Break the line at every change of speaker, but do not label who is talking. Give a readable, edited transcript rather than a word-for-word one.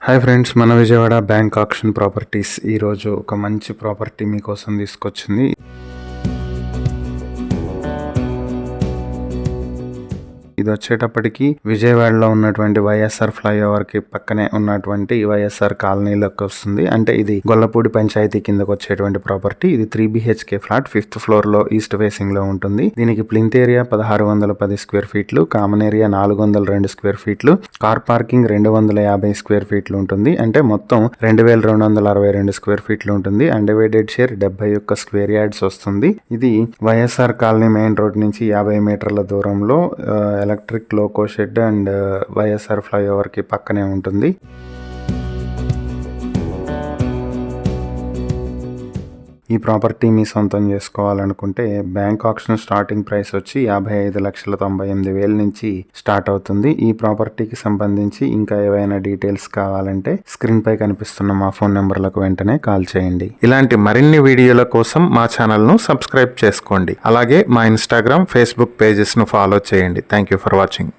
Hi friends, మన Vijayawada bank auction properties ఈరోజు ఒక మంచి ప్రాపర్టీ మీకోసం తీసుకొచ్చింది. ఇది వచ్చేటప్పటికి విజయవాడలో ఉన్నటువంటి వైఎస్ఆర్ ఫ్లైఓవర్ కి పక్కనే ఉన్నటువంటి వైఎస్ఆర్ కాలనీలోకి వస్తుంది. అంటే ఇది గొల్లపూడి పంచాయతీ కిందకు వచ్చేటువంటి ప్రాపర్టీ. ఇది 3 BHK ఫ్లాట్, 5th ఫ్లోర్ లో ఈస్ట్ ఫేసింగ్ లో ఉంటుంది. దీనికి ప్లింత్ ఏరియా 1610 స్క్వేర్ ఫీట్లు, కామన్ ఏరియా 402 స్క్వేర్ ఫీట్లు, కార్ పార్కింగ్ 250 స్క్వేర్ ఫీట్లు ఉంటుంది. అంటే మొత్తం 2262 స్క్వేర్ ఫీట్లు ఉంటుంది. అన్డివైడెడ్ షేర్ 71 స్క్వేర్ యార్డ్స్ వస్తుంది. ఇది వైఎస్ఆర్ కాలనీ మెయిన్ రోడ్ నుంచి 50 మీటర్ల దూరంలో electric loco shed and YSR flyover కి పక్కనే ఉంటుంది. ఈ ప్రాపర్టీ మీ సొంతం చేసుకోవాలనుకుంటే బ్యాంక్ ఆక్షన్ స్టార్టింగ్ ప్రైస్ వచ్చి 55,98,000 నుంచి స్టార్ట్ అవుతుంది. ఈ ప్రాపర్టీకి సంబంధించి ఇంకా ఏవైనా డీటెయిల్స్ కావాలంటే స్క్రీన్ పై కనిపిస్తున్న మా ఫోన్ నెంబర్లకు వెంటనే కాల్ చేయండి. ఇలాంటి మరిన్ని వీడియోల కోసం మా ఛానల్ ను సబ్స్క్రైబ్ చేసుకోండి. అలాగే మా ఇన్స్టాగ్రామ్, ఫేస్బుక్ పేజెస్ ను ఫాలో చేయండి. Thank you for watching.